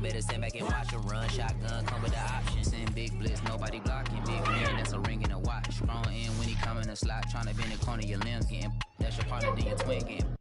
better stand back and watch her run. Shotgun come with the option. Send big blitz, nobody blocking. Big man, that's a ring and a watch. Strong in when he come in the slot, trying to bend the corner of your limbs. Getting that's your partner, then your twin game.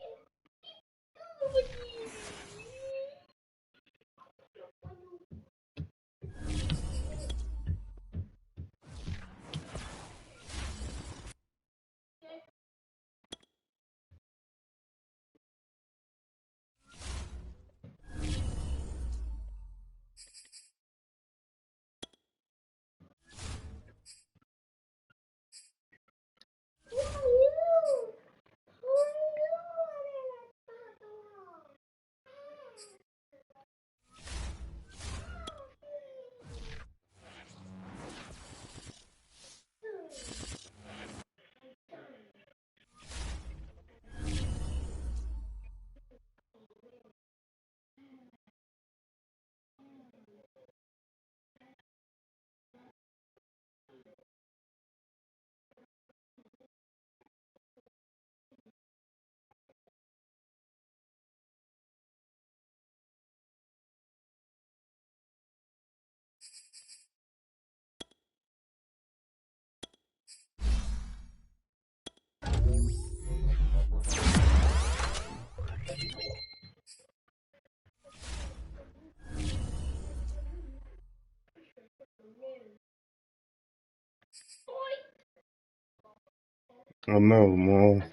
I know, man.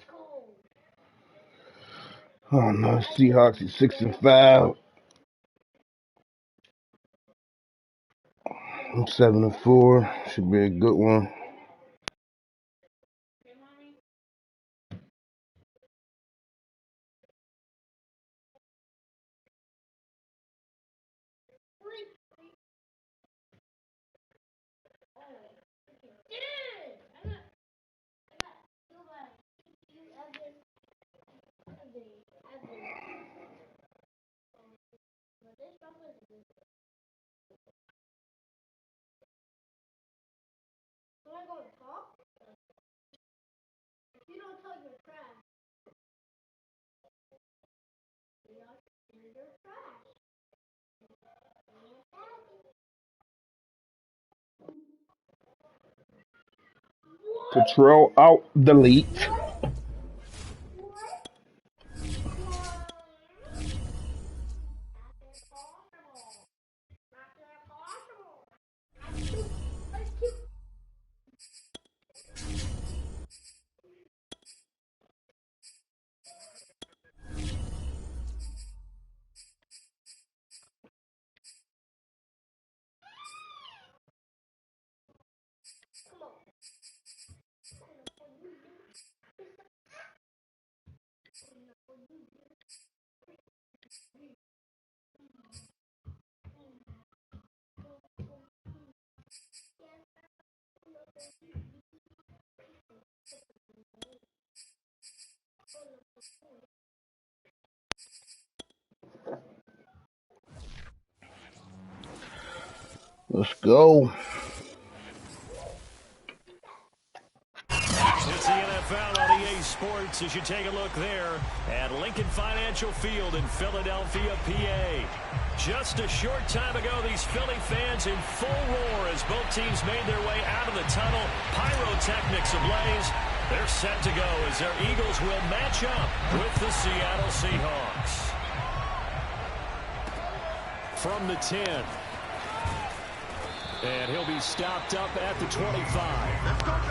Oh no, Seahawks at 6-5. I'm 7-4. Should be a good one. Control Alt Delete. Let's go. It's the NFL on EA Sports as you take a look there at Lincoln Financial Field in Philadelphia, PA. Just a short time ago, these Philly fans in full roar as both teams made their way out of the tunnel. Pyrotechnics ablaze. They're set to go as their Eagles will match up with the Seattle Seahawks. From the 10. And he'll be stopped up at the 25.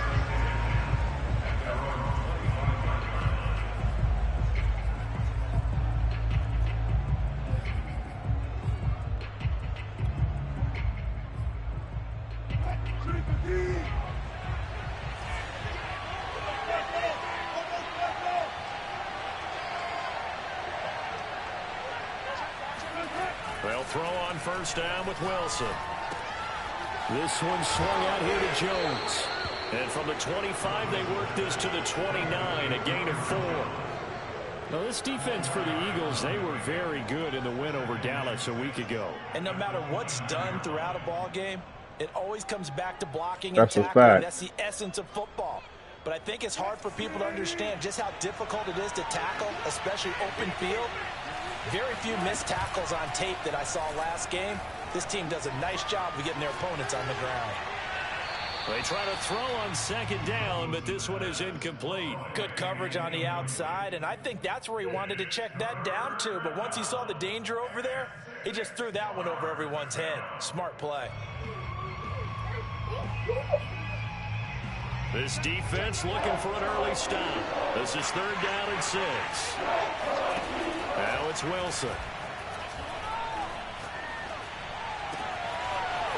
They'll throw on first down with Wilson. This one swung out here to Jones. And from the 25, they work this to the 29, a gain of 4. Now, this defense for the Eagles, they were very good in the win over Dallas a week ago. And no matter what's done throughout a ball game, it always comes back to blocking and That's a tackling. fact. That's the essence of football. But I think it's hard for people to understand just how difficult it is to tackle, especially open field. Very few missed tackles on tape that I saw last game. This team does a nice job of getting their opponents on the ground. They try to throw on second down, but this one is incomplete. Good coverage on the outside, and I think that's where he wanted to check that down to. But once he saw the danger over there, he just threw that one over everyone's head. Smart play. This defense looking for an early stop. This is 3rd down and 6. Now it's Wilson.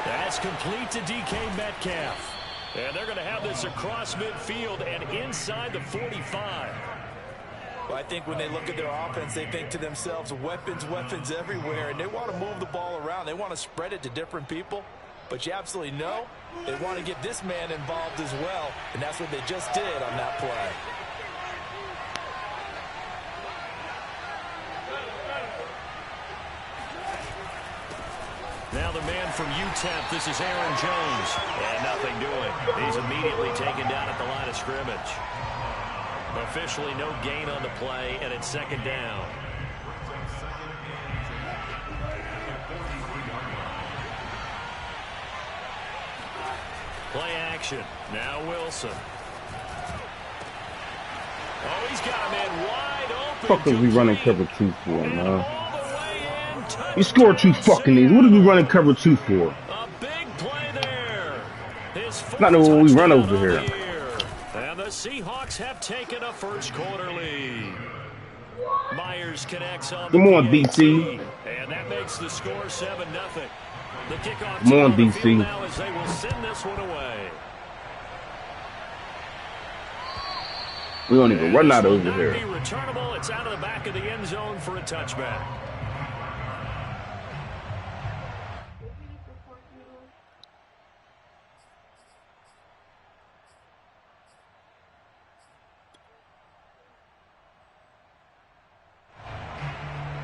That's complete to DK Metcalf. And they're going to have this across midfield and inside the 45. Well, I think when they look at their offense, they think to themselves, weapons, weapons everywhere. And they want to move the ball around. They want to spread it to different people. But you absolutely know they want to get this man involved as well. And that's what they just did on that play. Now the man from UTEP, this is Aaron Jones. And nothing doing. He's immediately taken down at the line of scrimmage. Officially no gain on the play, and it's 2nd down. Play action. Now Wilson. Oh, he's got a man wide open. Fuck is we running cover 2 for, man? We scored 2 fucking these. What are we running cover 2 for? A big play there. Not know what we run over here. And the Seahawks have taken a first quarter lead. Myers connects on. Come on, DC. And that makes the score 7-0. The kickoff Come on, DC. now as they will send this one away. We don't even run out over here. Be returnable. It's out of the back of the end zone for a touchback.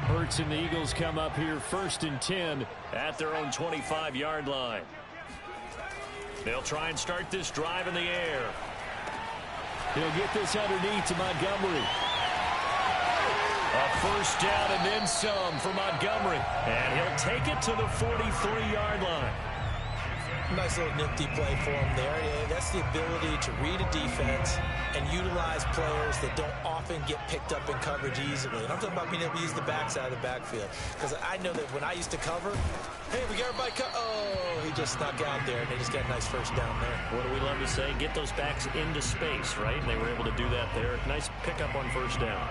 Hurts and the Eagles come up here 1st and 10 at their own 25-yard line. They'll try and start this drive in the air. He'll get this underneath to Montgomery. A first down and then some for Montgomery. And he'll take it to the 43-yard line. Nice little nifty play for him there. Yeah, that's the ability to read a defense and utilize players that don't often get picked up in coverage easily. And I'm talking about being able to use the backside of the backfield. Because I know that when I used to cover, hey, we got everybody oh, he just snuck out there, and they just got a nice first down there. What do we love to say? Get those backs into space, right? And they were able to do that there. Nice pickup on first down.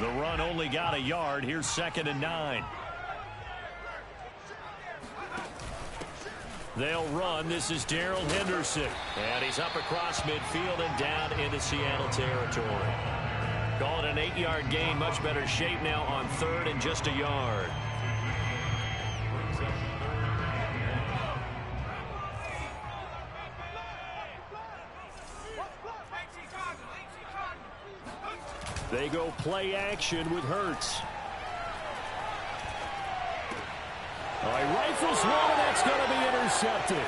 The run only got a yard. Here's 2nd and 9. They'll run. This is Darrell Henderson. And he's up across midfield and down into Seattle territory. Call it an 8-yard gain. Much better shape now on 3rd and just a yard. They go play action with Hurts. He rifles one, and that's going to be intercepted.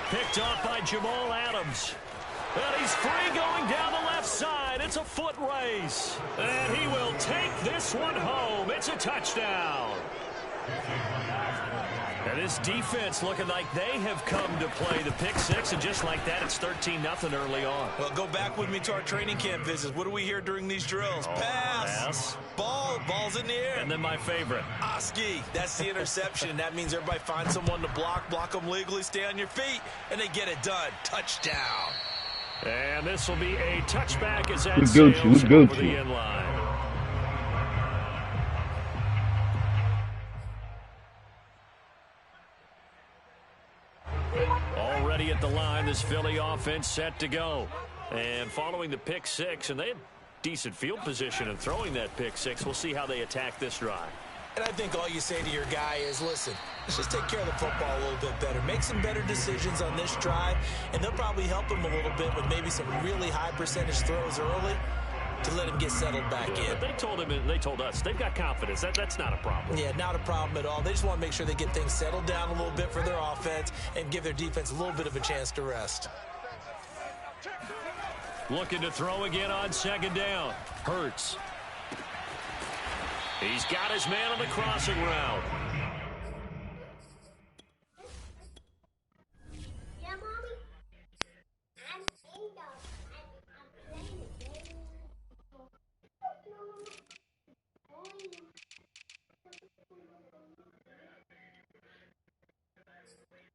Picked off by Jamal Adams. And he's free going down the left side. It's a foot race. And he will take this one home. It's a touchdown. And this defense looking like they have come to play the pick six, and just like that, it's 13-0 early on. Well, go back with me to our training camp visits. What do we hear during these drills? Pass. Ball's in the air. And then my favorite. Oski. That's the interception. That means everybody finds someone to block them legally, stay on your feet, and they get it done. Touchdown. And this will be a touchback as that sails over the end line. Already at the line, this Philly offense set to go. And following the pick six, and they had decent field position in throwing that pick six. We'll see how they attack this drive. And I think all you say to your guy is, listen, let's just take care of the football a little bit better. Make some better decisions on this drive, and they'll probably help him a little bit with maybe some really high percentage throws early. to let him get settled back in. They told us they've got confidence. That's not a problem. Yeah, not a problem at all. They just want to make sure they get things settled down a little bit for their offense and give their defense a little bit of a chance to rest. Looking to throw again on second down. Hurts. He's got his man on the crossing route.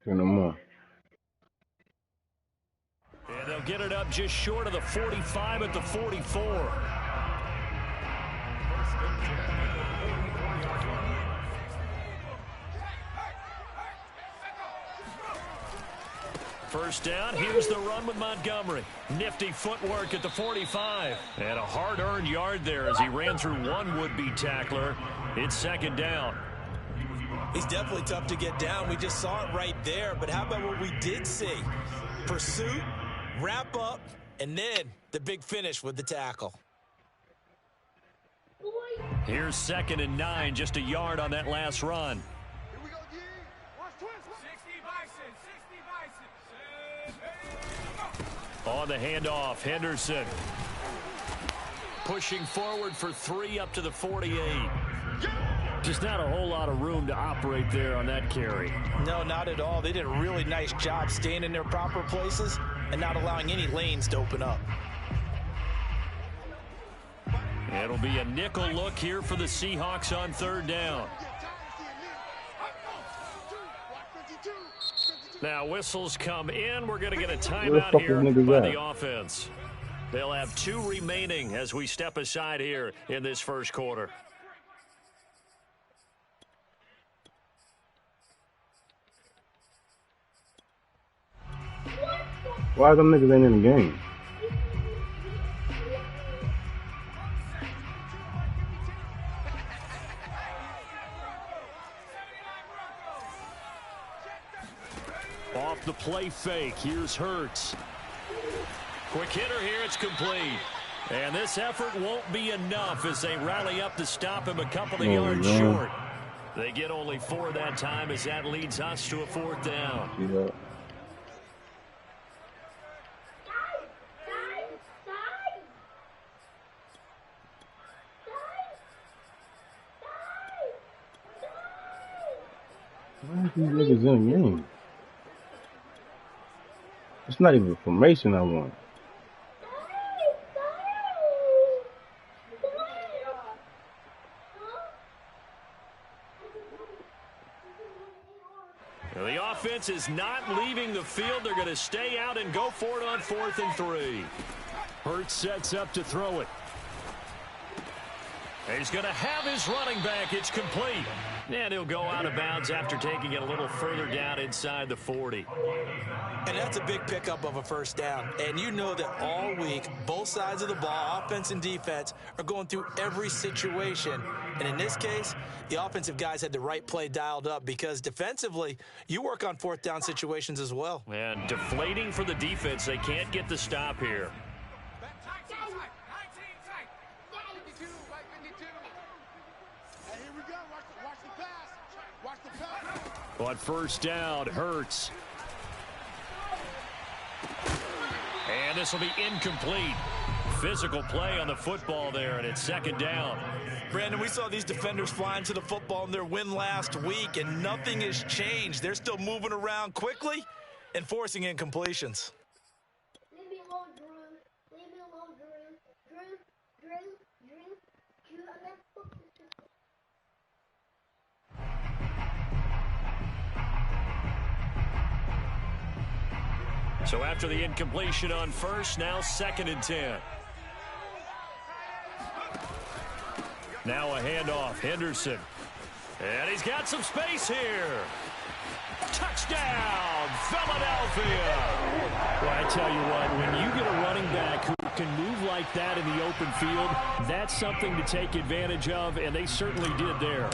No more. And they'll get it up just short of the 45 at the 44. First down, here's the run with Montgomery. Nifty footwork at the 45. And a hard-earned yard there as he ran through one would-be tackler. It's second down. He's definitely tough to get down. We just saw it right there. But how about what we did see? Pursuit, wrap up, and then the big finish with the tackle. Here's 2nd and 9, just a yard on that last run. On the handoff, Henderson. Pushing forward for 3 up to the 48. Just not a whole lot of room to operate there on that carry. No, not at all. They did a really nice job staying in their proper places and not allowing any lanes to open up. It'll be a nickel look here for the Seahawks on 3rd down. Now whistles come in. We're going to get a timeout here by the offense. They'll have 2 remaining as we step aside here in this first quarter. Why them niggas ain't in the game? Off the play fake, here's Hurts. Quick hitter here, it's complete. And this effort won't be enough as they rally up to stop him a couple of yards short. They get only 4 that time as that leads us to a 4th down. Yeah. Why are these niggas in the game? It's not even a formation I want. The offense is not leaving the field. They're going to stay out and go for it on 4th and 3. Hurts sets up to throw it. He's going to have his running back. It's complete. And he'll go out of bounds after taking it a little further down inside the 40. And that's a big pickup of a first down. And you know that all week, both sides of the ball, offense and defense, are going through every situation. And in this case, the offensive guys had the right play dialed up because defensively, you work on 4th down situations as well. And deflating for the defense. They can't get the stop here. On first down, Hurts. And this will be incomplete. Physical play on the football there, and it's 2nd down. Brandon, we saw these defenders flying to the football in their win last week, and nothing has changed. They're still moving around quickly and forcing incompletions. Leave me alone, Drew. Leave me alone, Drew. Drew. So after the incompletion on first, now 2nd and 10. Now a handoff, Henderson. And he's got some space here. Touchdown, Philadelphia. Well, I tell you what, when you get a running back who can move like that in the open field, that's something to take advantage of, and they certainly did there.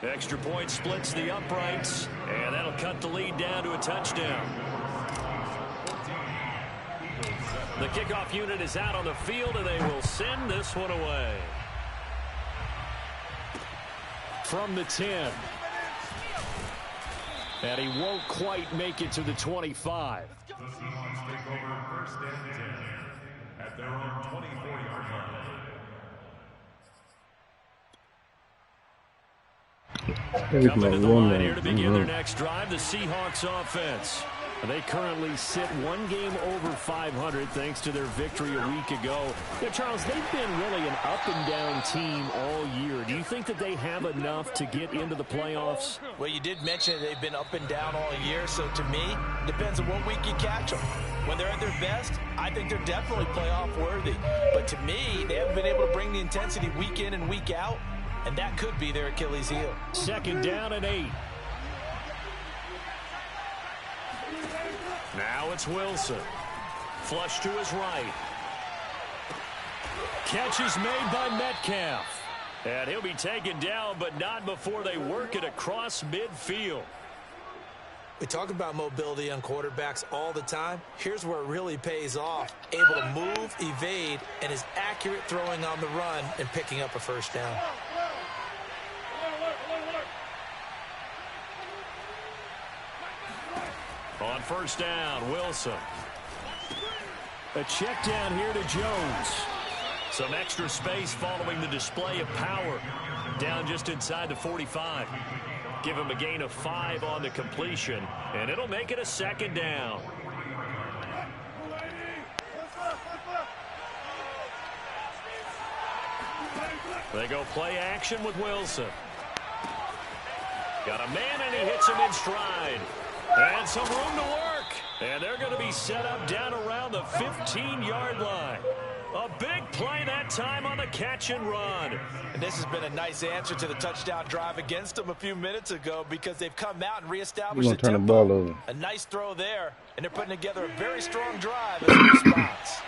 Extra point splits the uprights, and that'll cut the lead down to a touchdown. The kickoff unit is out on the field, and they will send this one away. From the 10. And he won't quite make it to the 25. The Seahawks take over first and 10 at their own 24-yard line. Coming to the line here to begin their next drive, the Seahawks offense. They currently sit one game over 500 thanks to their victory a week ago. Now, Charles, they've been really an up-and-down team all year. Do you think that they have enough to get into the playoffs? Well, you did mention they've been up and down all year, so to me, it depends on what week you catch them. When they're at their best, I think they're definitely playoff worthy. But to me, they haven't been able to bring the intensity week in and week out, and that could be their Achilles heel. 2nd down and 8. Now it's Wilson. Flush to his right. Catch is made by Metcalf. And he'll be taken down, but not before they work it across midfield. We talk about mobility on quarterbacks all the time. Here's where it really pays off. Able to move, evade, and is accurate throwing on the run and picking up a first down. On 1st down, Wilson. A check down here to Jones. Some extra space following the display of power. Down just inside the 45. Give him a gain of 5 on the completion, and it'll make it a 2nd down. They go play action with Wilson. Got a man, and he hits him in stride. And some room to work. And they're going to be set up down around the 15-yard line. A big play that time on the catch and run. And this has been a nice answer to the touchdown drive against them a few minutes ago because they've come out and reestablished the tempo. Turn the ball over. A nice throw there, and they're putting together a very strong drive as a response.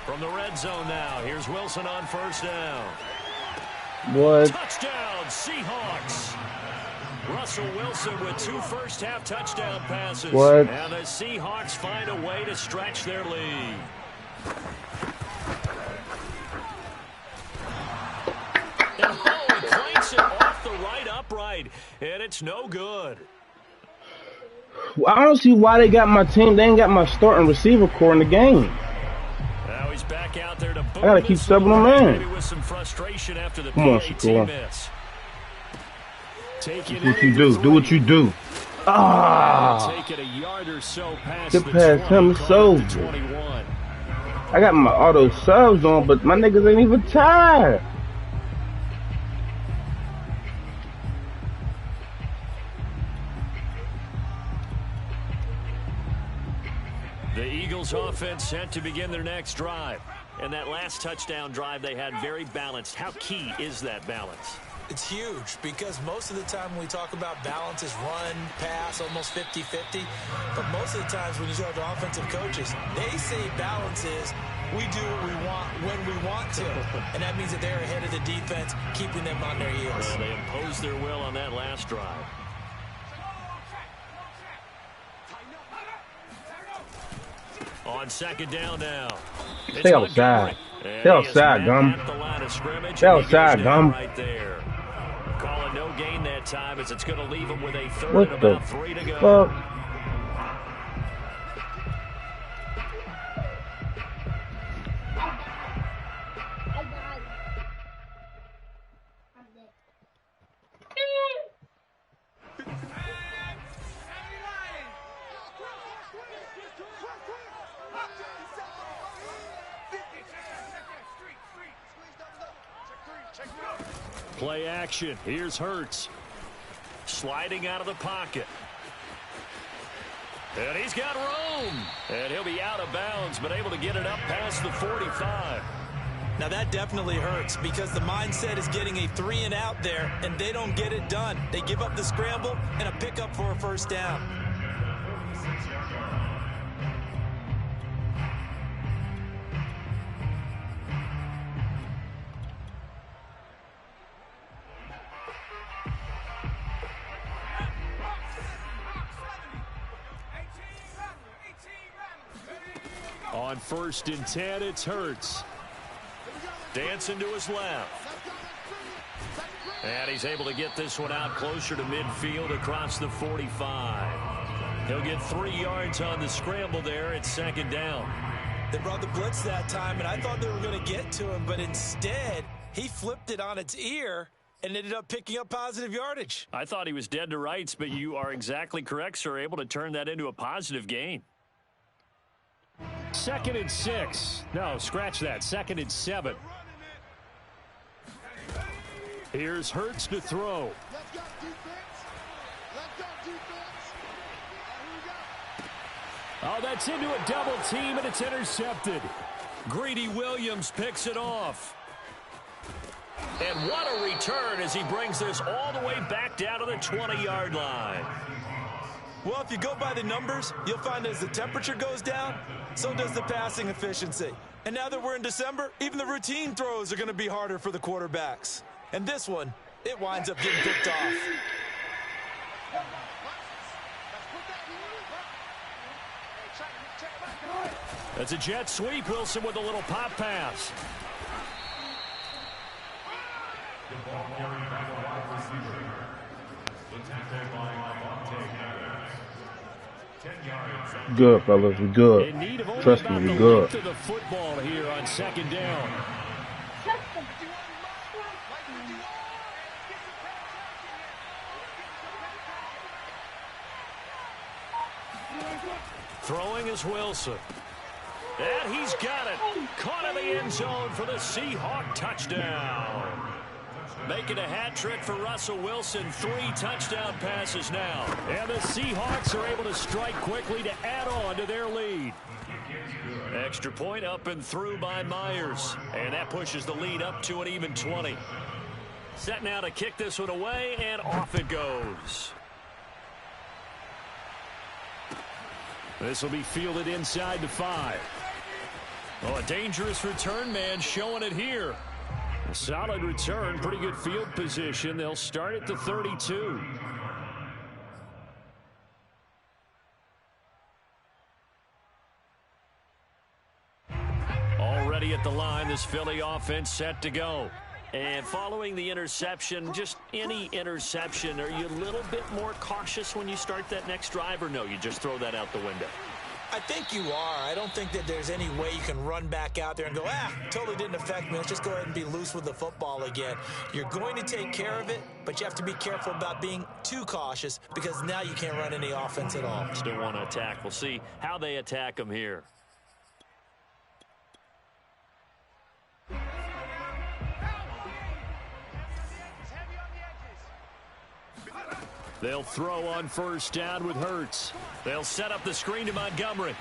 From the red zone now, here's Wilson on 1st down. What? Touchdown, Seahawks. Russell Wilson with 2 first-half touchdown passes. What? And the Seahawks find a way to stretch their lead. And he clanks it off the right upright, and it's no good. Well, I don't see why they got my team. They ain't got my starting receiver core in the game. Now he's back out there to boom. I gotta keep subbing him in. Maybe with some frustration after the Come on, PAT Shakur. miss. That's what you do. Do what you do. Ah! Take it a yard or so past Get the past 20, him so good. 21. I got my auto subs on, but my niggas ain't even tired. The Eagles offense set to begin their next drive. And that last touchdown drive they had very balanced. How key is that balance? It's huge because most of the time when we talk about balance is run, pass, almost 50-50. But most of the times when you talk to offensive coaches, they say balance is we do what we want when we want to. And that means that they're ahead of the defense, keeping them on their heels. Well, they imposed their will on that last drive. On 2nd down now. Stay outside. Stay outside, Gum. Stay outside, Gum. Right there. Call it no gain that time as it's going to leave him with a 3rd What and the about 3 to go. fuck? Play action. Here's Hurts. Sliding out of the pocket. And he's got room. And he'll be out of bounds, but able to get it up past the 45. Now that definitely hurts because the mindset is getting a 3 and out there, and they don't get it done. They give up the scramble and a pickup for a 1st down. on 1st and 10. It's Hurts. Dancing to his left. And he's able to get this one out closer to midfield across the 45. He'll get 3 yards on the scramble there. It's 2nd down. They brought the blitz that time, and I thought they were going to get to him, but instead he flipped it on its ear and ended up picking up positive yardage. I thought he was dead to rights, but you are exactly correct, sir. Able to turn that into a positive gain. 2nd and 6. No, scratch that. 2nd and 7. Here's Hurts to throw. Oh, that's into a double team, and it's intercepted. Greedy Williams picks it off. And what a return as he brings this all the way back down to the 20-yard line. Well, if you go by the numbers, you'll find as the temperature goes down, so does the passing efficiency. And now that we're in December, even the routine throws are going to be harder for the quarterbacks. And this one, it winds up getting picked off. That's a jet sweep. Wilson with a little pop pass. The ball carried by the wide receiver. The tackle by 10 yards. Good, fellas. We good. Trust me, we good. To the football here on 2nd down. Throwing is Wilson. And he's got it. Caught in the end zone for the Seahawk touchdown. Making a hat trick for Russell Wilson. 3 touchdown passes now. And the Seahawks are able to strike quickly to add on to their lead. Extra point up and through by Myers. And that pushes the lead up to an even 20. Set now to kick this one away, and off it goes. This will be fielded inside the 5. Oh, a dangerous return man showing it here. A solid return, pretty good field position. They'll start at the 32. Already at the line, this Philly offense set to go. And following the interception, just any interception, are you a little bit more cautious when you start that next drive, or no, you just throw that out the window? I think you are. I don't think that there's any way you can run back out there and go, totally didn't affect me. Let's just go ahead and be loose with the football again. You're going to take care of it, but you have to be careful about being too cautious because now you can't run any offense at all. Still want to attack. We'll see how they attack them here. They'll throw on 1st down with Hurts. They'll set up the screen to Montgomery.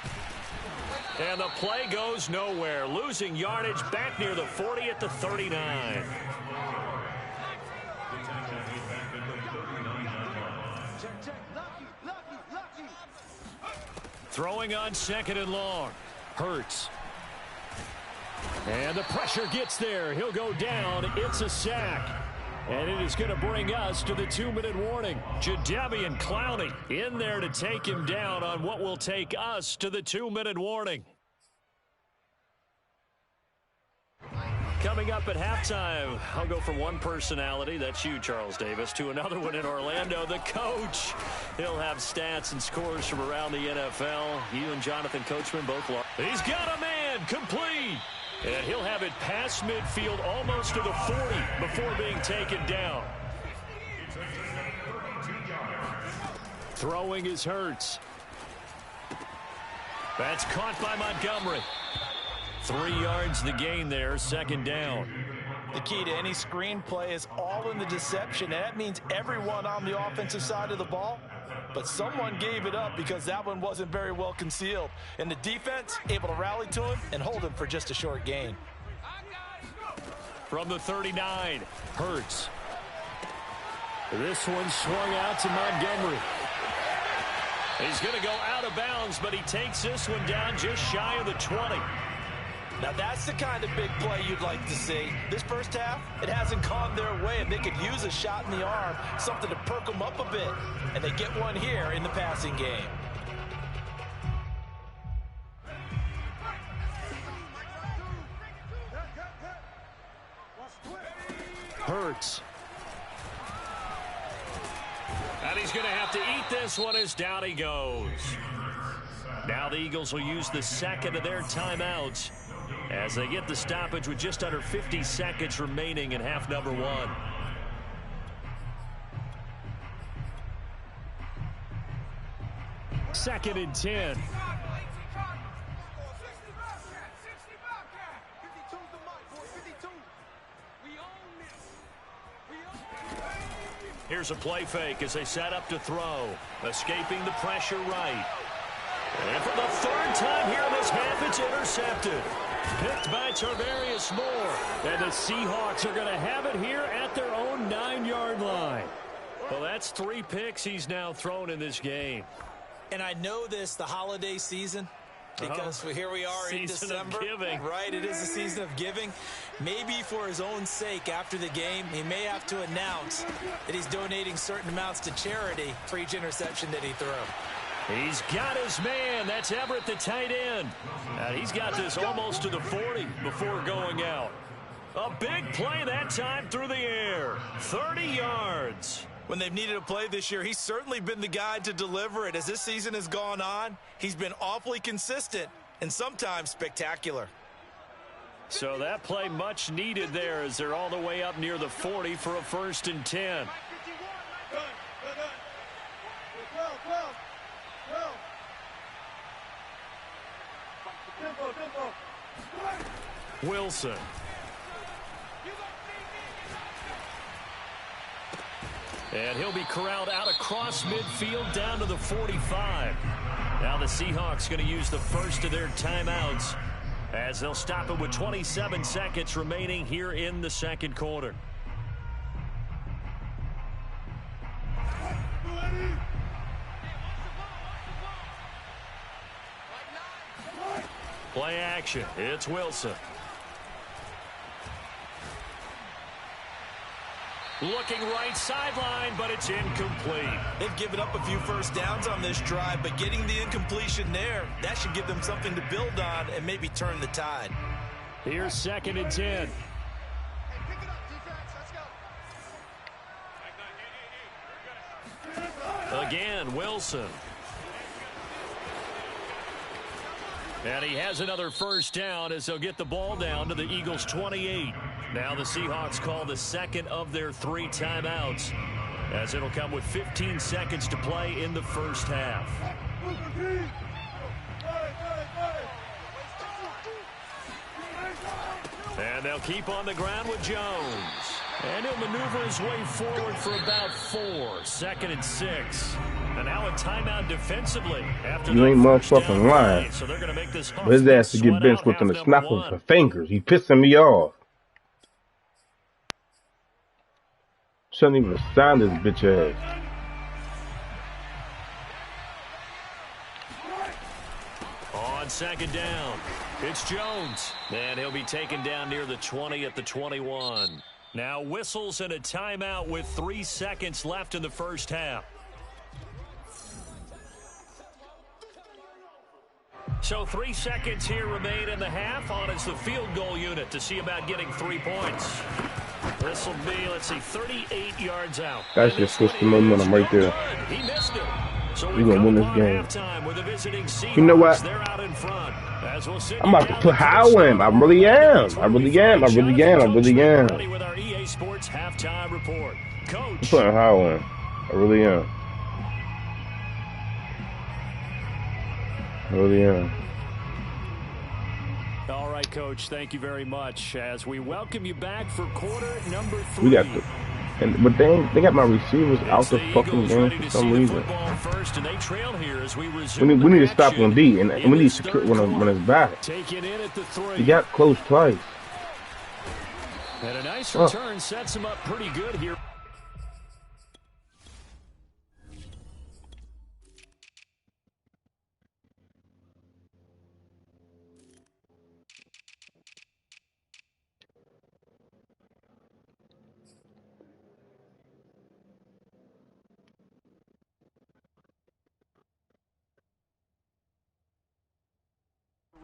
And the play goes nowhere. Losing yardage back near the 40 at the 39. Throwing on 2nd and long. Hurts. And the pressure gets there. He'll go down. It's a sack. And it is going to bring us to the 2-minute warning. Jadeveon Clowney in there to take him down on what will take us to the 2-minute warning. Coming up at halftime, I'll go from one personality, that's you, Charles Davis, to another one in Orlando, the coach. He'll have stats and scores from around the NFL. You and Jonathan Coachman both lost. He's got a man, complete. And he'll have it past midfield almost to the 40 before being taken down. Throwing is Hurts. That's caught by Montgomery. 3 yards the gain there, 2nd down. The key to any screen play is all in the deception. And that means everyone on the offensive side of the ball. But someone gave it up because that one wasn't very well concealed. And the defense able to rally to him and hold him for just a short gain. From the 39, Hurts. This one swung out to Montgomery. He's going to go out of bounds, but he takes this one down just shy of the 20. Now that's the kind of big play you'd like to see. This first half, it hasn't gone their way, and they could use a shot in the arm, something to perk them up a bit. And they get one here in the passing game. Hurts. And he's going to have to eat this one as down he goes. Now the Eagles will use the second of their timeouts as they get the stoppage with just under 50 seconds remaining in half number one. Second and 10. Here's a play fake as they set up to throw. Escaping the pressure right. And for the third time here in this half, it's intercepted. Picked by Tarvarius Moore. And the Seahawks are going to have it here at their own 9-yard line. Well, that's 3 picks he's now thrown in this game. And I know this, the holiday season, because here we are in December. Right, it is a season of giving. Maybe for his own sake after the game, he may have to announce that he's donating certain amounts to charity for each interception that he threw. He's got his man. That's Everett, the tight end. He's got this almost to the 40 before going out. A big play that time through the air. 30 yards. When they've needed a play this year, he's certainly been the guy to deliver it. As this season has gone on, he's been awfully consistent and sometimes spectacular. So that play much needed there as they're all the way up near the 40 for a 1st and 10. Wilson. And he'll be corralled out across midfield down to the 45. Now the Seahawks going to use the first of their timeouts as they'll stop it with 27 seconds remaining here in the second quarter. Play action. It's Wilson. Looking right sideline, but it's incomplete. They've given up a few first downs on this drive, but getting the incompletion there, that should give them something to build on and maybe turn the tide. Here's 2nd and 10. Again, Wilson. And he has another first down as they'll get the ball down to the Eagles' 28. Now the Seahawks call the second of their 3 timeouts as it'll come with 15 seconds to play in the first half. And they'll keep on the ground with Jones. And he'll maneuver his way forward for about 4. 2nd and 6. And now a timeout defensively. After you ain't motherfucking lying. So they're going to make this but his ass to get benched within the snap of her fingers. He pissing me off. Shouldn't even sign this bitch ass. On 2nd down, it's Jones. And he'll be taken down near the 20 at the 21. Now whistles and a timeout with 3 seconds left in the first half. So 3 seconds here remain in the half. On is the field goal unit to see about getting 3 points. This will be, let's see, 38 yards out. That's just switched the momentum right there. He missed it. So we're going to win this game. You know what? I'm about to put Howell in. I really am. I really am. I really am. I really am. With our EA Sports halftime report. Coach. I'm putting Howell in. I really am. I really am. All right, Coach. Thank you very much. As we welcome you back for quarter number 3. We got the, but they got my receivers out the fucking game for some reason. We need to stop on D, and we need to secure when it's back. He got close twice. And a nice return sets him up pretty good here.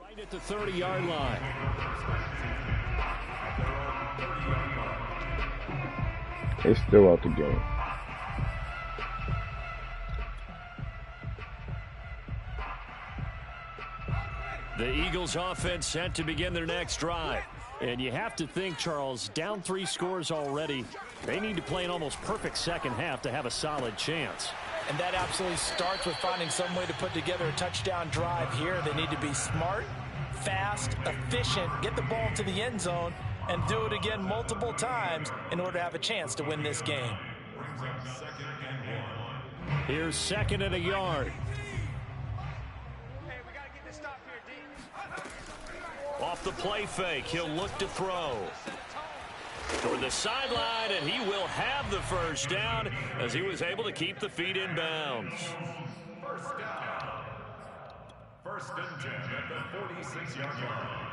Right at the 30-yard line. They still out the game. The Eagles offense set to begin their next drive. And you have to think, Charles, down 3 scores already. They need to play an almost perfect second half to have a solid chance. And that absolutely starts with finding some way to put together a touchdown drive here. They need to be smart, fast, efficient, get the ball to the end zone, and do it again multiple times in order to have a chance to win this game. Here's 2nd and a yard. Off the play fake, he'll look to throw. Toward the sideline, and he will have the first down as he was able to keep the feet in bounds. First down. 1st and 10 at the 46-yard line.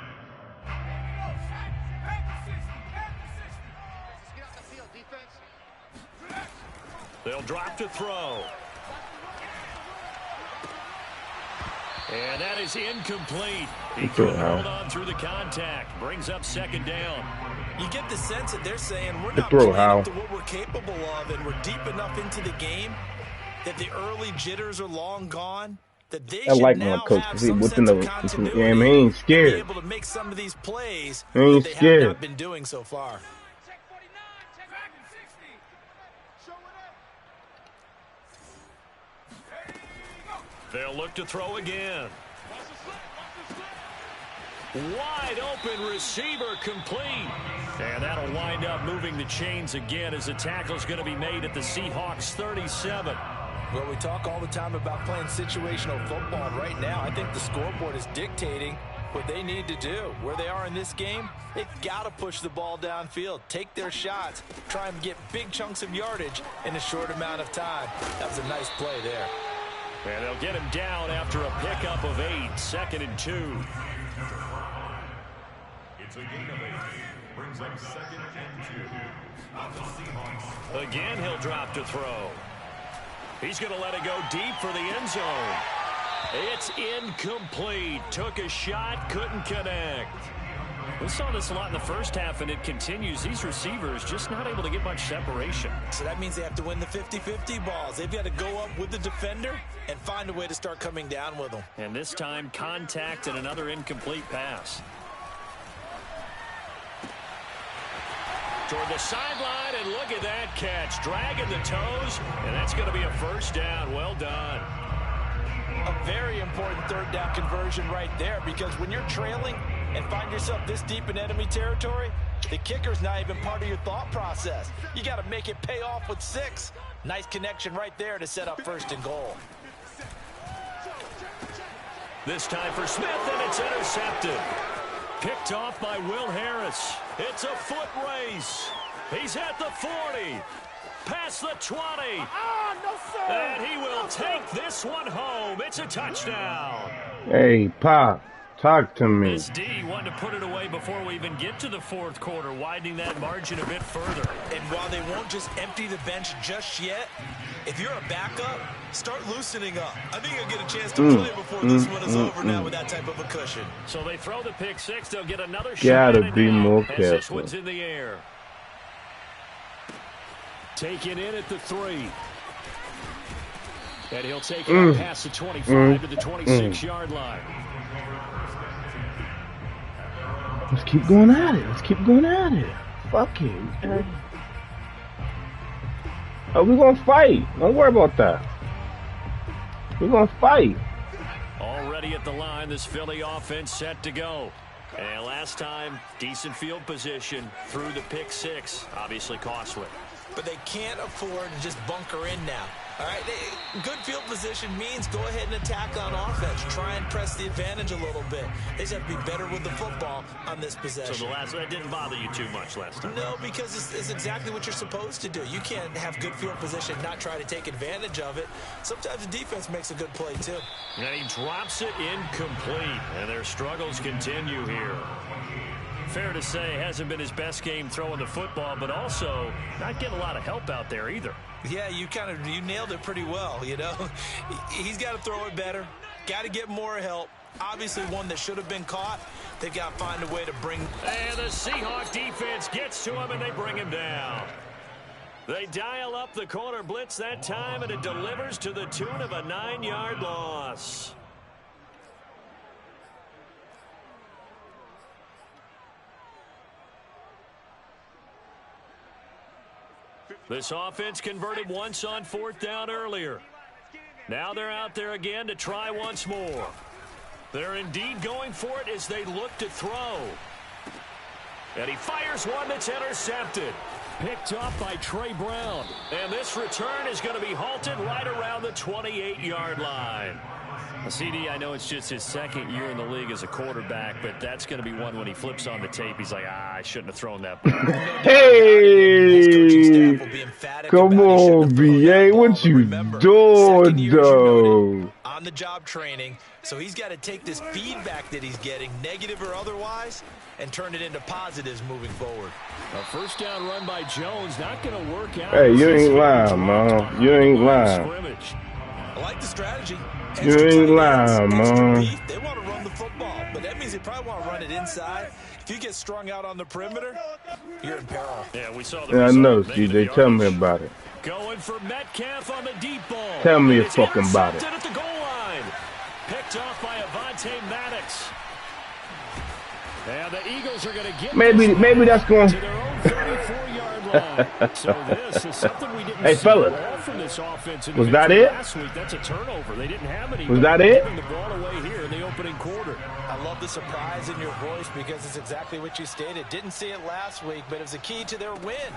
They'll drop to throw. And that is incomplete. He couldn't hold on through the contact. Brings up 2nd down. You get the sense that they're saying we're not playing up to what we're capable of, and we're deep enough into the game that the early jitters are long gone. That they should now have some sense of continuity. He ain't scared. Be able to make some of these plays he ain't that they scared. have not been doing so far. They'll look to throw again. Wide open receiver complete. And that'll wind up moving the chains again as the tackle's going to be made at the Seahawks 37. Well, we talk all the time about playing situational football. Right now, I think the scoreboard is dictating what they need to do. Where they are in this game, they've got to push the ball downfield, take their shots, try and get big chunks of yardage in a short amount of time. That was a nice play there. And they'll get him down after a pickup of 8, 2nd and 2. It's a gain of 8. Brings up 2nd and 2. On the Seahawks. Again, he'll drop to throw. He's going to let it go deep for the end zone. It's incomplete. Took a shot, couldn't connect. We saw this a lot in the first half, and it continues. These receivers just not able to get much separation. So that means they have to win the 50-50 balls. They've got to go up with the defender and find a way to start coming down with them. And this time, contact and another incomplete pass. Toward the sideline, and look at that catch. Dragging the toes, and that's going to be a first down. Well done. A very important 3rd down conversion right there, because when you're trailing and find yourself this deep in enemy territory, the kicker's not even part of your thought process. You got to make it pay off with 6. Nice connection right there to set up 1st and goal. This time for Smith, and it's intercepted. Picked off by Will Harris. It's a foot race. He's at the 40. Past the 20. And he will take this one home. It's a touchdown. Hey, Pop, talk to me. This D wanted to put it away before we even get to the 4th quarter, widening that margin a bit further. And while they won't just empty the bench just yet, if you're a backup, start loosening up. I think you'll get a chance to play before this one is over now with that type of a cushion. So they throw the pick 6. They'll get another Gotta shot. be more as careful. this one's in the air. Taken in at the 3. And he'll take it past the 25 to the 26-yard line. Let's keep going at it. Let's keep going at it. Fuck it. Oh, we're going to fight. Don't worry about that. We're going to fight. Already at the line, this Philly offense set to go. And last time, decent field position through the pick 6. Obviously costly. But they can't afford to just bunker in now. All right, good field position means go ahead and attack on offense. Try and press the advantage a little bit. They just have to be better with the football on this possession. So that didn't bother you too much last time? No, because it's exactly what you're supposed to do. You can't have good field position and not try to take advantage of it. Sometimes the defense makes a good play, too. And he drops it incomplete, and their struggles continue here. Fair to say, hasn't been his best game throwing the football, but also not getting a lot of help out there either. Yeah, you nailed it pretty well, you know. He's got to throw it better, got to get more help. Obviously one that should have been caught. They've got to find a way to bring. And the Seahawks defense gets to him, and they bring him down. They dial up the corner blitz that time, and it delivers to the tune of a 9-yard loss. This offense converted once on 4th down earlier. Now they're out there again to try once more. They're indeed going for it as they look to throw. And he fires one that's intercepted. Picked off by Trey Brown. And this return is going to be halted right around the 28-yard line. CD, I know it's just his 2nd year in the league as a quarterback, but that's going to be one when he flips on the tape. He's like, I shouldn't have thrown that ball. Hey! Come on, B.A. What you doing, though? On-the-job training, so he's got to take this feedback that he's getting, negative or otherwise, and turn it into positives moving forward. A first down run by Jones, not going to work out. Hey, you ain't lying, man. You ain't lying. I like the strategy. You ain't lying, man. They want to run the football, but that means they probably want to run it inside. If you get strung out on the perimeter, you're in peril. Yeah, we saw the I know, CJ. Tell me about it. Going for Metcalf on the deep ball. Tell me fucking about it. At the goal line. Picked off by Avonte Maddox. And the Eagles are going to get maybe that's going to their own 34-yard line. So this is something we didn't hey, see fellas. from this offense. Was that it? Last week, that's a turnover. They didn't have any. Was that it? The ball away here in the opening quarter. I love the surprise in your voice because it's exactly what you stated. Didn't see it last week, but it was a key to their win.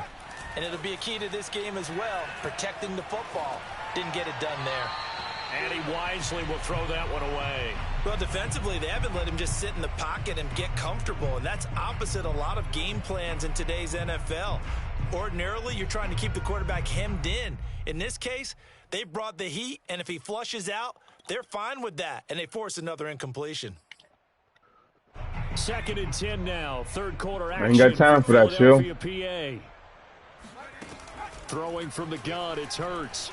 And it'll be a key to this game as well, protecting the football. Didn't get it done there. And he wisely will throw that one away. Well, defensively, they haven't let him just sit in the pocket and get comfortable, and that's opposite a lot of game plans in today's NFL. Ordinarily, you're trying to keep the quarterback hemmed in. In this case, they brought the heat, and if he flushes out, they're fine with that, and they force another incompletion. 2nd and 10 now, 3rd quarter action. I ain't got time for that, chill. PA. Throwing from the gun, it's Hurts.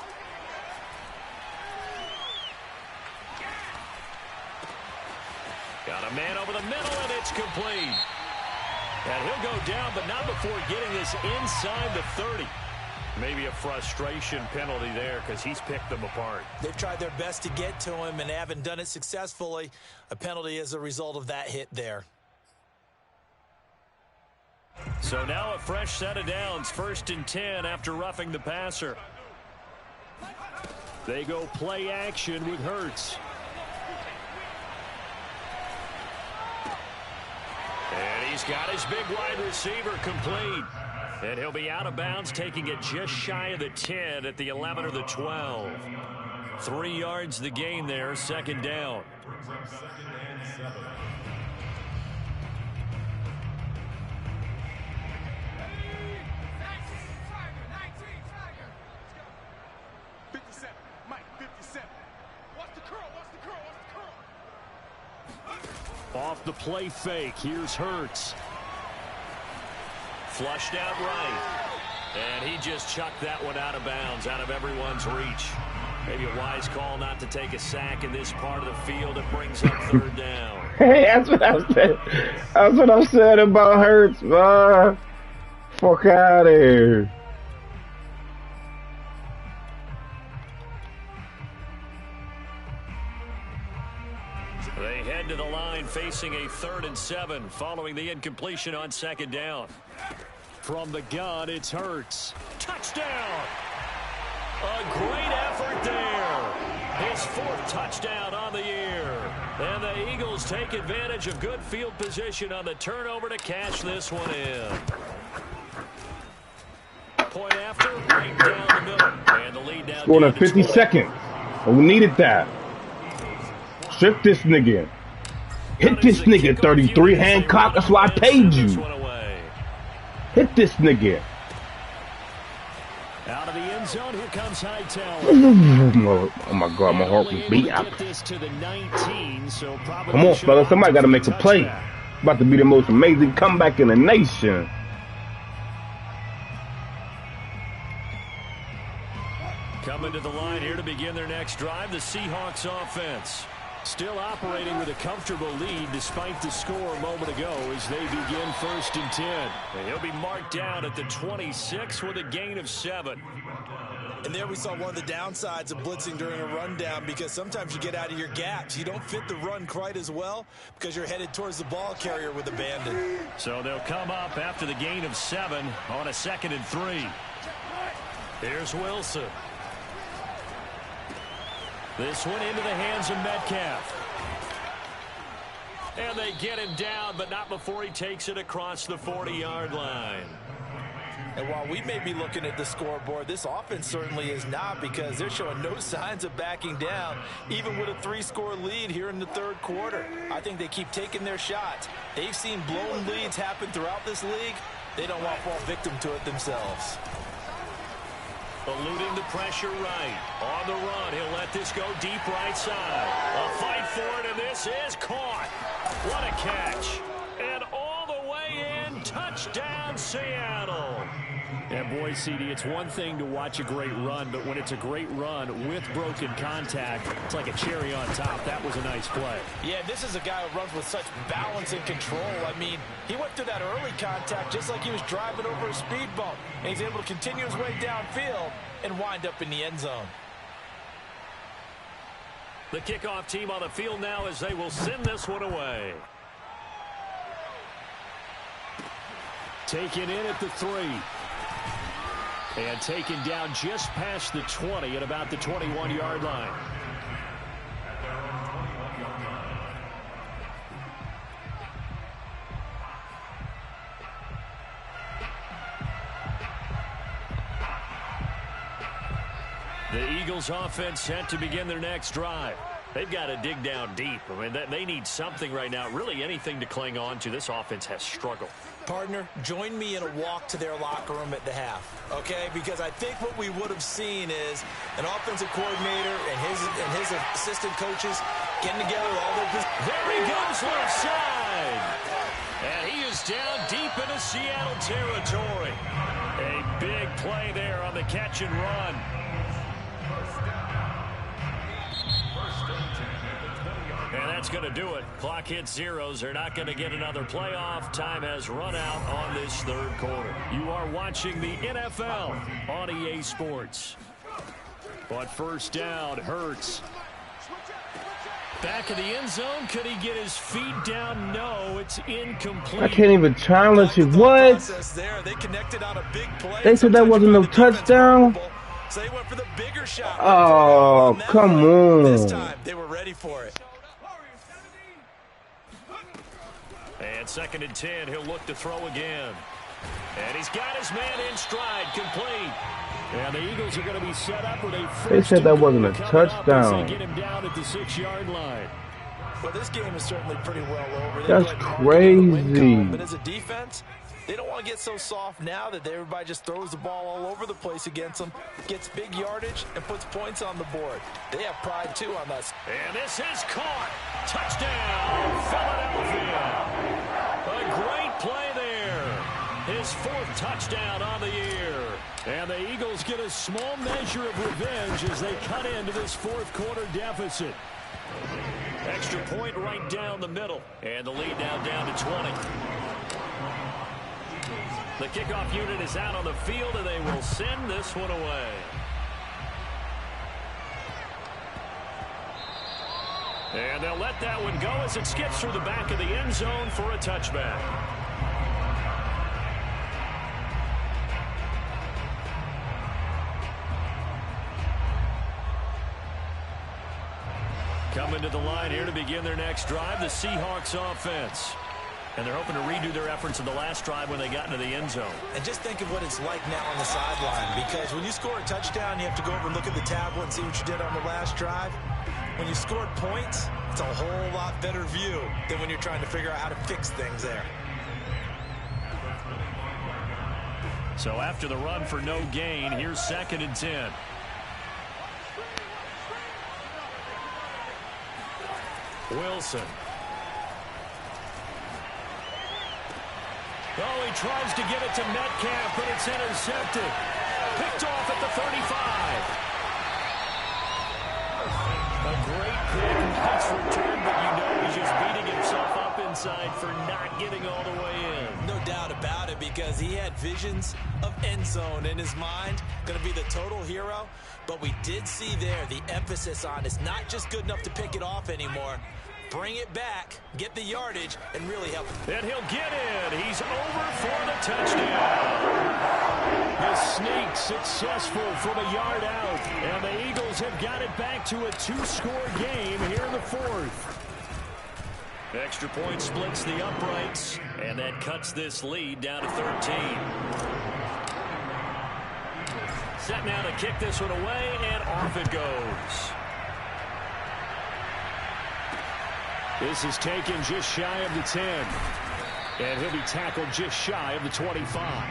Got a man over the middle, and it's complete. And he'll go down, but not before getting this inside the 30. Maybe a frustration penalty there because he's picked them apart. They've tried their best to get to him and haven't done it successfully. A penalty as a result of that hit there. So now a fresh set of downs, 1st and 10 after roughing the passer. They go play action with Hurts. And he's got his big wide receiver complete. And he'll be out of bounds, taking it just shy of the 10 at the 11 or the 12. 3 yards the gain there, 2nd down. Off the play fake, here's Hurts. Flushed out right. And he just chucked that one out of bounds, out of everyone's reach. Maybe a wise call not to take a sack in this part of the field. It brings up 3rd down. Hey, that's what I said. That's what I said about Hurts, man. Fuck out of here. They head to the line facing a 3rd and 7 following the incompletion on 2nd down. From the gun, it's Hurts. Touchdown! A great effort there. His 4th touchdown on the year. And the Eagles take advantage of good field position on the turnover to cash this one in. Point after, right down the middle. And the lead now. Scored in 50 seconds. And we needed that. Strip this nigga. Hit this nigga, 33 Hancock. That's why I paid you. Hit this nigga. Out of the end zone, here comes Hightower. Oh my God, my heart was beating. Come on, fellas. Somebody got to make a play. About to be the most amazing comeback in the nation. Coming to the line here to begin their next drive, the Seahawks offense. Still operating with a comfortable lead despite the score a moment ago as they begin 1st and 10. And he'll be marked down at the 26 with a gain of 7. And there we saw one of the downsides of blitzing during a rundown, because sometimes you get out of your gaps. You don't fit the run quite as well because you're headed towards the ball carrier with abandon. So they'll come up after the gain of 7 on a 2nd and 3. Here's Wilson. This one into the hands of Metcalf. And they get him down, but not before he takes it across the 40-yard line. And while we may be looking at the scoreboard, this offense certainly is not, because they're showing no signs of backing down, even with a 3-score lead here in the 3rd quarter. I think they keep taking their shots. They've seen blown leads happen throughout this league. They don't want to fall victim to it themselves. Eluding the pressure right. On the run, he'll let this go deep right side. A fight for it, and this is caught. What a catch. And all the way in, touchdown Seattle. And boy, CD, it's one thing to watch a great run, but when it's a great run with broken contact, it's like a cherry on top. That was a nice play. Yeah, this is a guy who runs with such balance and control. I mean, he went through that early contact just like he was driving over a speed bump. And he's able to continue his way downfield and wind up in the end zone. The kickoff team on the field now as they will send this one away. Taken in at the 3. And taken down just past the 20 at about the 21-yard line. The Eagles offense set to begin their next drive. They've got to dig down deep. I mean, they need something right now, really anything to cling on to. This offense has struggled. Partner, join me in a walk to their locker room at the half, okay? Because I think what we would have seen is an offensive coordinator and his assistant coaches getting together with all their... There he goes left side. And he is down deep into Seattle territory. A big play there on the catch and run. And that's going to do it. Clock hits zeros. They're not going to get another playoff. Time has run out on this 3rd quarter. You are watching the NFL on EA Sports. But 1st down, Hurts. Back of the end zone. Could he get his feet down? No, it's incomplete. I can't even challenge it. What? They connected on a big play. They said that wasn't no touchdown? So they went for the bigger shot. Oh, come on. This time, they were ready for it. And 2nd and 10, he'll look to throw again. And he's got his man in stride, complete. And the Eagles are going to be set up with a first. They said that wasn't a touchdown. They get him down at the 6-yard line. Well, this game is certainly pretty well over. That's crazy. But as a defense, they don't want to get so soft now that everybody just throws the ball all over the place against them, gets big yardage, and puts points on the board. They have pride, too, on that. And this is caught. Touchdown, Philadelphia. A great play there. His 4th touchdown on the year. And the Eagles get a small measure of revenge as they cut into this 4th quarter deficit. Extra point right down the middle. And the lead now down to 20. The kickoff unit is out on the field, and they will send this one away. And they'll let that one go as it skips through the back of the end zone for a touchback. Coming to the line here to begin their next drive, the Seahawks offense. And they're hoping to redo their efforts in the last drive when they got into the end zone. And just think of what it's like now on the sideline, because when you score a touchdown, you have to go over and look at the tablet and see what you did on the last drive. When you scored points, it's a whole lot better view than when you're trying to figure out how to fix things there. So after the run for no gain, here's 2nd and 10. Wilson. Oh, he tries to get it to Metcalf, but it's intercepted. Picked off at the 35. A great pick, nice return, but you know he's just beating himself up inside for not getting all the way in. No doubt about it, because he had visions of end zone in his mind. Going to be the total hero. But we did see there the emphasis on it's not just good enough to pick it off anymore. Bring it back, get the yardage, and really help. And he'll get in. He's over for the touchdown. The sneak successful from a yard out. And the Eagles have got it back to a 2-score game here in the fourth. Extra point splits the uprights, and that cuts this lead down to 13. Set now to kick this one away, and off it goes. This is taken just shy of the 10. And he'll be tackled just shy of the 25.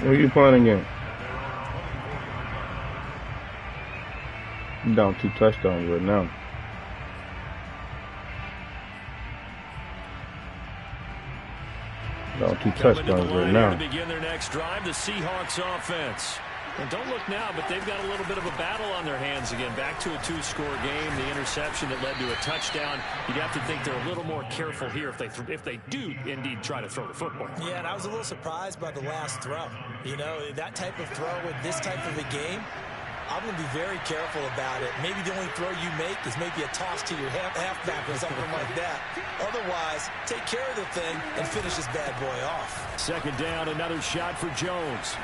Who are you playing against? I'm down 2 touchdowns right now. Down 2 touchdowns right now. To begin their next drive, the Seahawks offense. And don't look now, but they've got a little bit of a battle on their hands again. Back to a 2-score game. The interception that led to a touchdown. You'd have to think they're a little more careful here if they do indeed try to throw the football. Yeah, and I was a little surprised by the last throw. You know, that type of throw with this type of a game, I'm going to be very careful about it. Maybe the only throw you make is maybe a toss to your halfback or something like that. Otherwise, take care of the thing and finish this bad boy off. Second down, another shot for Jones.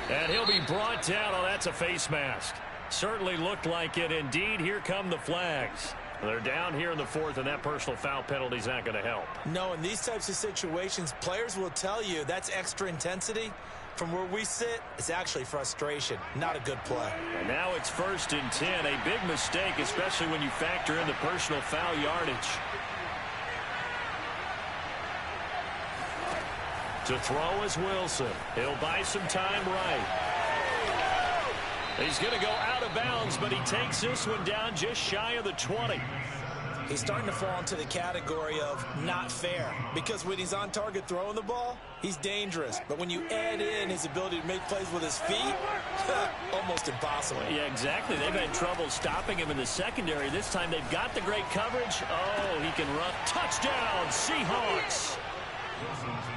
And he'll be brought down. Oh, that's a face mask. Certainly looked like it. Indeed, here come the flags. They're down here in the fourth, and that personal foul penalty is not going to help. No, in these types of situations, players will tell you that's extra intensity. From where we sit, it's actually frustration. Not a good play. And now it's 1st and 10. A big mistake, especially when you factor in the personal foul yardage. To throw is Wilson. He'll buy some time right. He's going to go out of bounds, but he takes this one down just shy of the 20. He's starting to fall into the category of not fair, because when he's on target throwing the ball, he's dangerous. But when you add in his ability to make plays with his feet, almost impossible. Yeah, exactly. They've had trouble stopping him in the secondary. This time they've got the great coverage. Oh, he can run. Touchdown, Seahawks.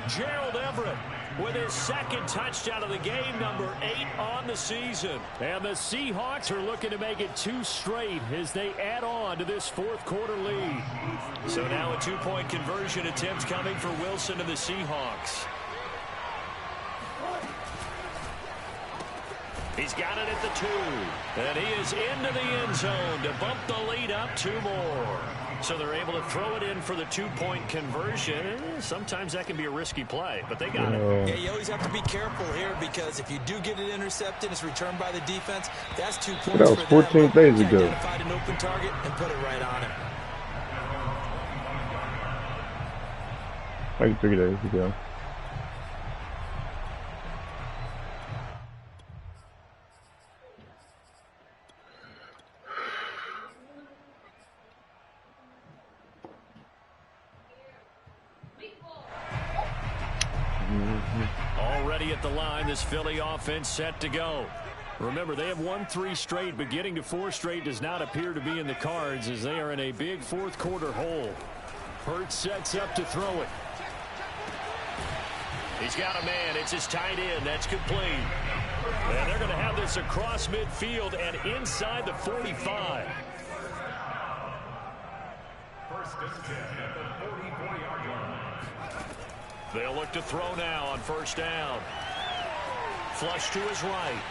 Gerald Everett with his second touchdown of the game, number 8 on the season. And the Seahawks are looking to make it 2 straight as they add on to this fourth quarter lead. So now a 2-point conversion attempt coming for Wilson and the Seahawks. He's got it at the 2. And he is into the end zone to bump the lead up 2 more. So they're able to throw it in for the 2-point conversion. Sometimes that can be a risky play, but they got it. Yeah, you always have to be careful here, because if you do get it intercepted, it's returned by the defense. That's 2 points. That was 14 days ago. Identified an open target and put it right on him. Like 3 days ago. Already at the line, this Philly offense set to go. Remember, they have won 3 straight, but getting to 4 straight does not appear to be in the cards as they are in a big fourth quarter hole. Hurts sets up to throw it. He's got a man. It's his tight end. That's complete. And they're going to have this across midfield and inside the 45. 1st and 10 at the 44-yard line. They'll look to throw now on 1st down. Flush to his right.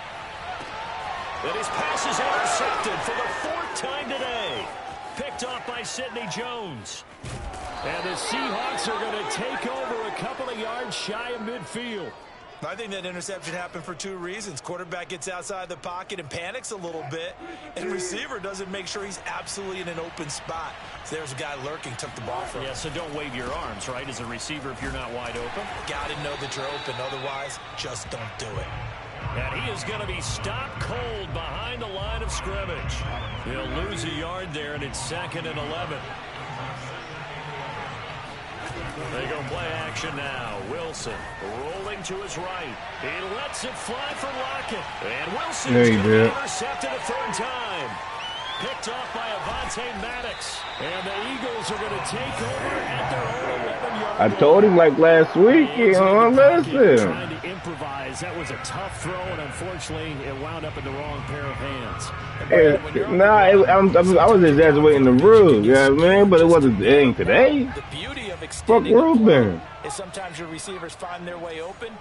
And his pass is intercepted for the 4th time today. Picked off by Sidney Jones. And the Seahawks are going to take over a couple of yards shy of midfield. I think that interception happened for 2 reasons. Quarterback gets outside the pocket and panics a little bit, and receiver doesn't make sure he's absolutely in an open spot. So there's a guy lurking, took the ball from him. Yeah, so don't wave your arms, right, as a receiver if you're not wide open. Got to know that you're open. Otherwise, just don't do it. And he is going to be stopped cold behind the line of scrimmage. He'll lose a yard there, and it's 2nd and 11. They go play action now. Wilson rolling to his right. He lets it fly for Lockett. And Wilson's going to be intercepted a 3rd time. picked off by Avonte Maddox. And the Eagles are going to take over at their own 11-yard I line. told him like last week, you know, listen. Trying to improvise. That was a tough throw, and unfortunately, it wound up in the wrong pair of hands. I was exaggerating the rules, you know what I mean? But it ain't today. The beauty of Fuck extending Ruben. is sometimes your receivers find their way open,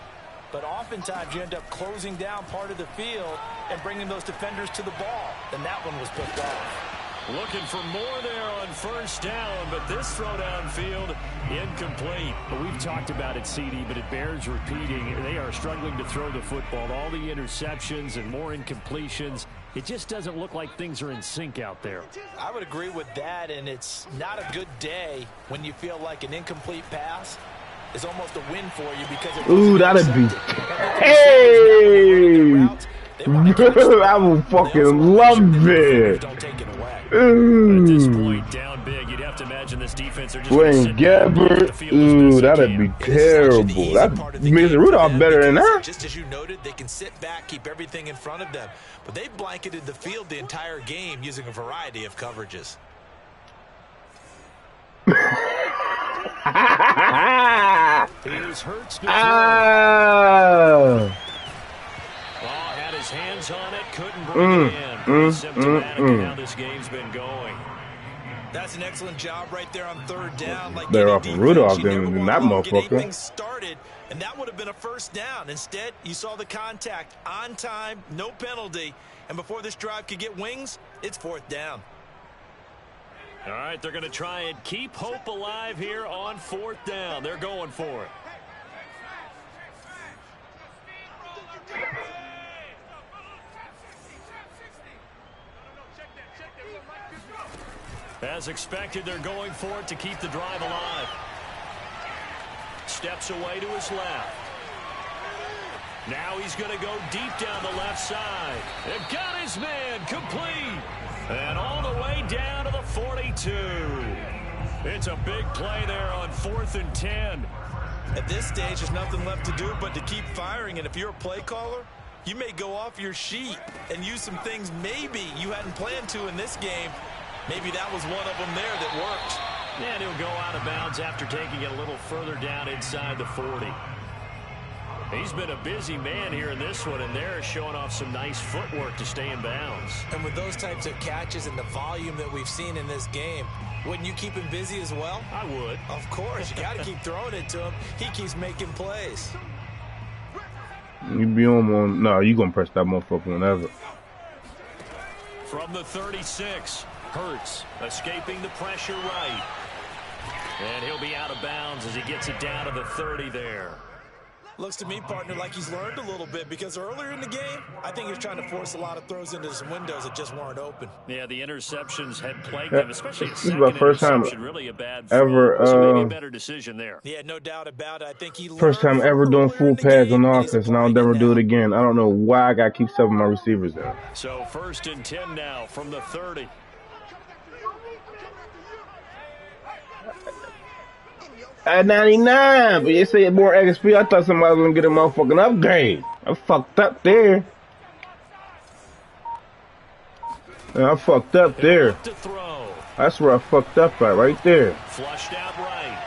but oftentimes you end up closing down part of the field and bringing those defenders to the ball. And that one was picked off. Looking for more there on first down, but this throw downfield incomplete. But we've talked about it, CD, but it bears repeating. They are struggling to throw the football. All the interceptions and more incompletions. It just doesn't look like things are in sync out there. I would agree with that, and it's not a good day when you feel like an incomplete pass is almost a win for you because it Ooh, that'd be. Hey! I would fucking love it. Don't take it away. Ooh. At this point, down big, you'd have to imagine this defense are just Wayne Gabbert. Ooh, that'd be terrible. That makes Rudolph better than that. Just as you noted, they can sit back, keep everything in front of them. But they blanketed the field the entire game using a variety of coverages. Here's Hurts to had his hands on it, couldn't bring it in. Symptomatic of how this game's been going. That's an excellent job right there on third down. Like They're off of Rudolph than that motherfucker. Things started, and that would have been a first down. Instead, you saw the contact on time, no penalty, and before this drive could get wings, it's fourth down. All right, they're going to try and keep hope alive here on fourth down. They're going for it. As expected, they're going for it to keep the drive alive. Steps away to his left. Now he's going to go deep down the left side. They've got his man complete. And all the way down to the 42. It's a big play there on 4th and 10. At this stage, there's nothing left to do but to keep firing. And if you're a play caller, you may go off your sheet and use some things maybe you hadn't planned to in this game. Maybe that was one of them there that worked. And he'll go out of bounds after taking it a little further down inside the 40. He's been a busy man here in this one, and they're showing off some nice footwork to stay in bounds. And with those types of catches and the volume that we've seen in this game, wouldn't you keep him busy as well? I would. Of course. You got to keep throwing it to him. He keeps making plays. You be on one. No, you going to press that motherfucker whenever. From the 36, Hurts escaping the pressure right. And he'll be out of bounds as he gets it down to the 30 there. Looks to me, partner, like he's learned a little bit because earlier in the game, I think he was trying to force a lot of throws into some windows that just weren't open. Yeah, the interceptions had plagued him, especially this is the first time really a bad ever. So maybe a better decision there. Yeah, no doubt about it. I think he First time ever doing full pads on offense, and I'll never do it again. I don't know why I got to keep subbing my receivers there. So 1st and 10 now from the 30. At 99, but you say more XP. I thought somebody was gonna get a motherfucking upgrade. I fucked up there. I fucked up there. That's where I fucked up at, right there. Flushed out right.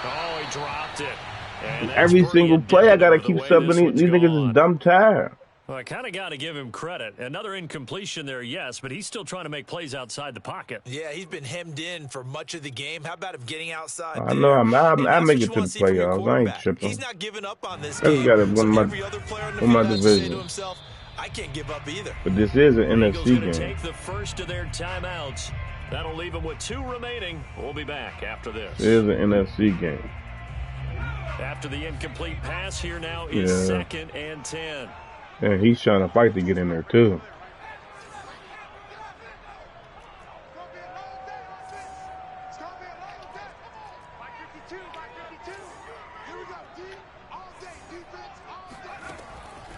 Oh, he dropped it. And every single play, I gotta keep subbing. These niggas is dumb tired. Well, I kind of got to give him credit. Another incompletion there, yes, but he's still trying to make plays outside the pocket. Yeah, he's been hemmed in for much of the game. How about him getting outside? I know. I make it to the playoffs. I ain't tripping. He's not giving up on this game. Got one my division. I can't give up either. But this is an NFC game. Take the first of their timeouts. That'll leave them with 2 remaining. We'll be back after this. It is an NFC game. After the incomplete pass, here now is 2nd and 10. And he's trying to fight to get in there, too.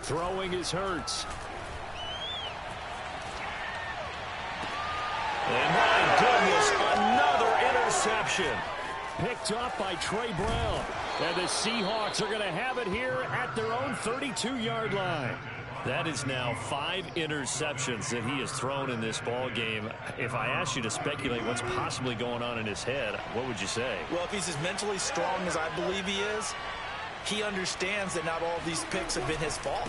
Throwing his Hurts. And my goodness, another interception. Picked off by Trey Brown. And the Seahawks are going to have it here at their own 32-yard line. That is now 5 interceptions that he has thrown in this ball game. If I asked you to speculate what's possibly going on in his head, what would you say? Well, if he's as mentally strong as I believe he is, he understands that not all of these picks have been his fault.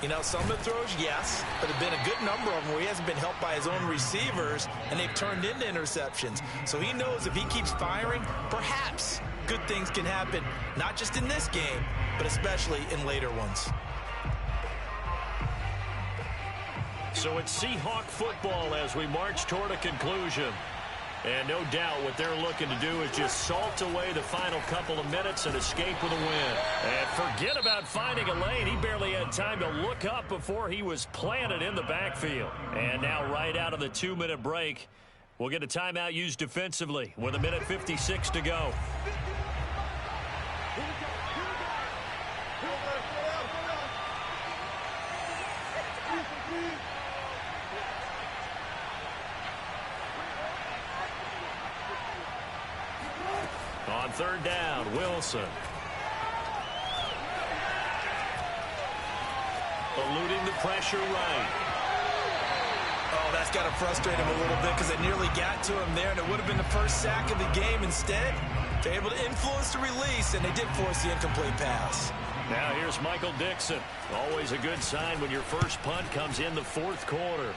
You know, some of the throws, yes, but there have been a good number of them where he hasn't been helped by his own receivers, and they've turned into interceptions. So he knows if he keeps firing, perhaps good things can happen, not just in this game, but especially in later ones. So it's Seahawk football as we march toward a conclusion. And no doubt what they're looking to do is just salt away the final couple of minutes and escape with a win. And forget about finding a lane. He barely had time to look up before he was planted in the backfield. And now right out of the 2-minute break, we'll get a timeout used defensively with 1:56 to go. On 3rd down, Wilson. Eluding the pressure right. Oh, that's got to frustrate him a little bit because they nearly got to him there, and it would have been the first sack of the game. Instead, they're able to influence the release, and they did force the incomplete pass. Now here's Michael Dixon. Always a good sign when your first punt comes in the 4th quarter.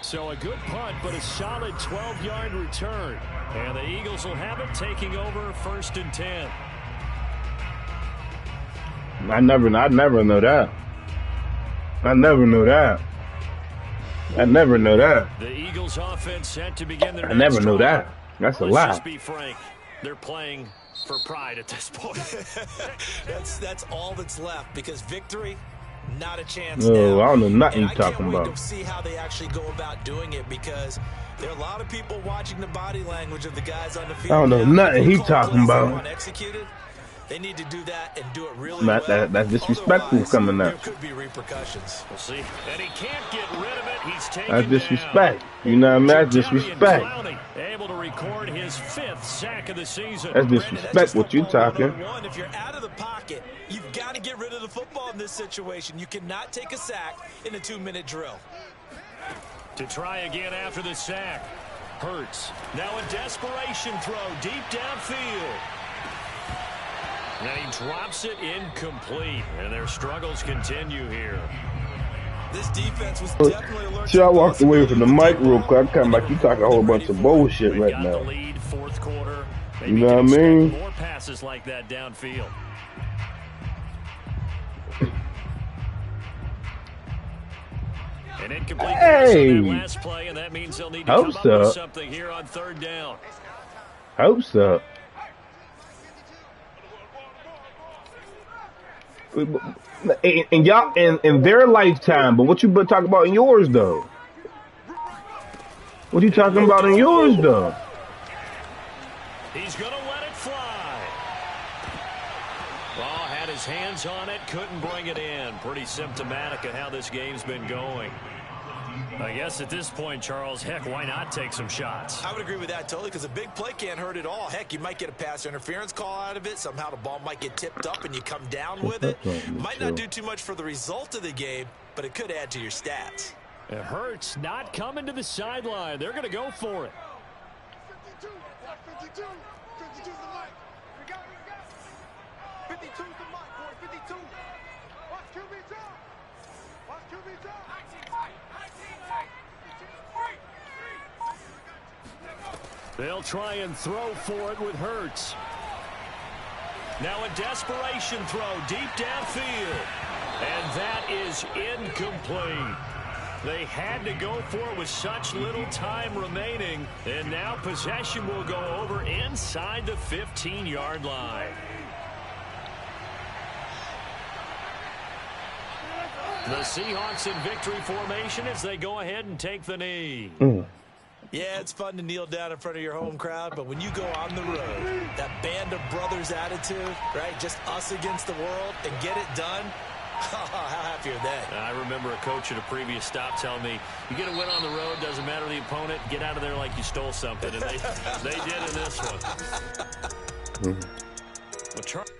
So a good punt, but a solid 12-yard return. And the Eagles will have it, taking over 1st and 10. I never know that. I never knew that. I never knew that. The Eagles offense set to begin their I never knew drive. that. That's a Let's lie. just be frank. They're playing for pride at this point. That's all that's left because victory, not a chance Oh, now. I don't know nothing And you I can't talking wait about. to see how they actually go about doing it because there are a lot of people watching the body language of the guys on the field. I don't know now. nothing If they he call talking plays they about. want executed, they need to do that and do it really That's well. disrespectful Otherwise, coming there up. could be repercussions. We'll see. And he can't get rid of it. He's taken That's disrespect. You know what I mean? That's disrespect. Able to record his 5th sack of the season. That's Brandon, disrespect that's what you just football talking. 101. If you're out of the pocket, you've got to get rid of the football in this situation. You cannot take a sack in a 2-minute drill. To try again after the sack. Hurts. Now a desperation throw deep downfield. And he drops it incomplete. And their struggles continue here. This defense was definitely alert. See, I walked away from the mic real quick. I come back, you talking a whole bunch of bullshit They've right got now. the lead, 4th quarter. You know what I mean? More passes like that downfield. An incomplete pass on that last play, and that means they'll need to come up with something here on 3rd down. Hope so. And y'all in their lifetime, but what you been talking about in yours though? What you talking about in yours though? He's going to let it fly. Well, had his hands on it, couldn't bring it in. Pretty symptomatic of how this game's been going. I guess at this point, Charles, heck, why not take some shots? I would agree with that totally because a big play can't hurt at all. Heck, you might get a pass interference call out of it. Somehow the ball might get tipped up and you come down with it. Might not do too much for the result of the game, but it could add to your stats. It hurts not coming to the sideline. They're going to go for it. 52, 52, 52's the mic. We got it. 52's the mic, boy. 52. Watch QB jump. Watch QB jump. They'll try and throw for it with Hurts. Now a desperation throw deep downfield. And that is incomplete. They had to go for it with such little time remaining. And now possession will go over inside the 15-yard line. The Seahawks in victory formation as they go ahead and take the knee. Yeah, it's fun to kneel down in front of your home crowd, but when you go on the road, that band of brothers attitude, right, just us against the world, and get it done, how happy fear that. I remember a coach at a previous stop telling me, you get a win on the road, doesn't matter the opponent, get out of there like you stole something. And they did in this one. Well,